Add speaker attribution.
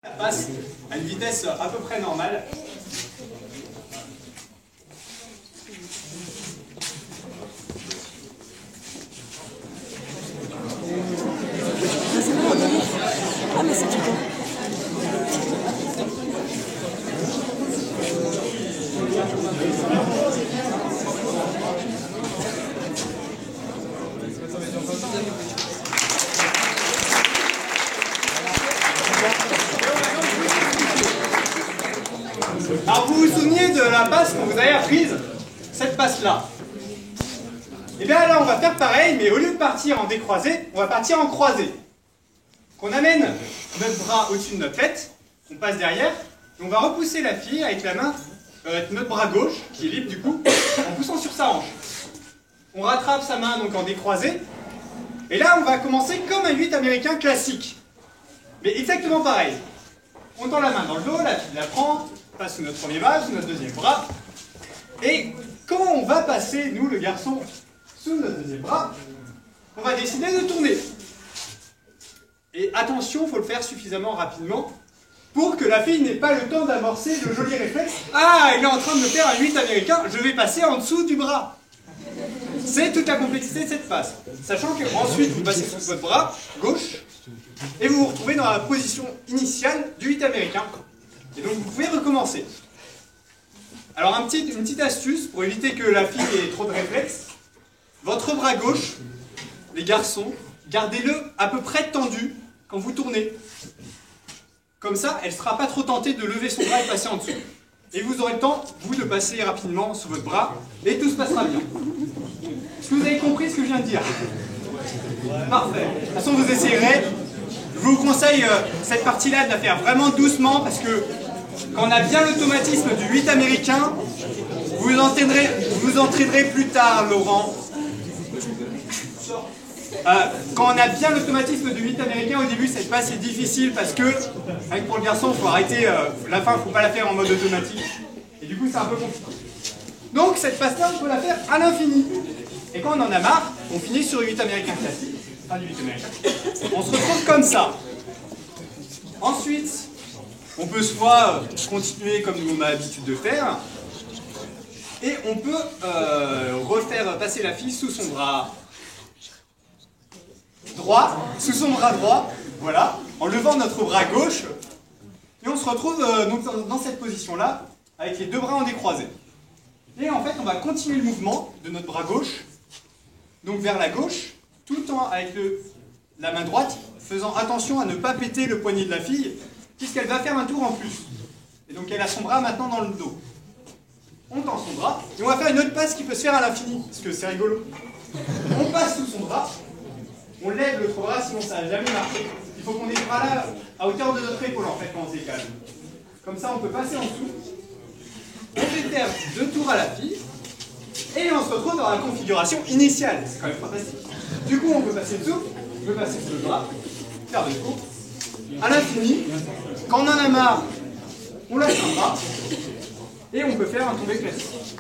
Speaker 1: Ça passe à une vitesse à peu près normale.
Speaker 2: Ah mais c'est tout bon.
Speaker 1: Alors vous vous souvenez de la passe qu'on vous avait apprise, cette passe-là. Et bien là on va faire pareil, mais au lieu de partir en décroisé, on va partir en croisé. On amène notre bras au-dessus de notre tête, on passe derrière, et on va repousser la fille avec la main, avec notre bras gauche, qui est libre du coup, en poussant sur sa hanche. On rattrape sa main donc en décroisé, et là on va commencer comme un 8 américain classique. Mais exactement pareil. On tend la main dans le dos, la fille la prend, passe sous notre premier bras, sous notre deuxième bras. Et quand on va passer, nous le garçon, sous notre deuxième bras, on va décider de tourner. Et attention, il faut le faire suffisamment rapidement pour que la fille n'ait pas le temps d'amorcer le joli réflexe. Ah, il est en train de me faire un 8 américain, je vais passer en dessous du bras. C'est toute la complexité de cette passe. Sachant qu'ensuite, vous passez sous votre bras gauche et vous vous retrouvez dans la position initiale du 8 américain. Et donc vous pouvez recommencer. Alors une petite astuce pour éviter que la fille ait trop de réflexes. Votre bras gauche, les garçons, gardez-le à peu près tendu quand vous tournez. Comme ça, elle ne sera pas trop tentée de lever son bras et passer en dessous. Et vous aurez le temps, vous, de passer rapidement sous votre bras et tout se passera bien. Est-ce que vous avez compris ce que je viens de dire? Parfait. De toute façon, vous essayerez. Je vous conseille cette partie-là de la faire vraiment doucement parce que quand on a bien l'automatisme du 8 américain, vous vous entraînerez plus tard, Laurent. Quand on a bien l'automatisme du 8 américain, au début cette passe est difficile parce que, avec pour le garçon, il faut arrêter la fin, il ne faut pas la faire en mode automatique. Et du coup, c'est un peu compliqué. Donc cette passe-là, on peut la faire à l'infini. Et quand on en a marre, on finit sur le 8 américain classique. Fin du 8 américain. On se retrouve comme ça. Ensuite, on peut soit continuer comme on a l'habitude de faire, et on peut refaire passer la fille sous son bras droit, sous son bras droit, voilà, en levant notre bras gauche, et on se retrouve donc dans cette position-là, avec les deux bras en décroisé. Et en fait, on va continuer le mouvement de notre bras gauche, donc vers la gauche, tout le temps avec la main droite, faisant attention à ne pas péter le poignet de la fille, puisqu'elle va faire un tour en plus. Et donc elle a son bras maintenant dans le dos. On tend son bras, et on va faire une autre passe qui peut se faire à l'infini, parce que c'est rigolo. On passe sous son bras, on lève l'autre bras, sinon ça n'a jamais marché. Il faut qu'on ait le bras là, à hauteur de notre épaule en fait, quand on se décale. Comme ça, on peut passer en dessous. On fait faire 2 tours à la fille, et on se retrouve dans la configuration initiale. C'est quand même fantastique. Du coup, on peut passer dessous, on peut passer sous le bras, faire 2 tours, à l'infini. Quand on en a marre, on lâche un bras, et on peut faire un tombé classique.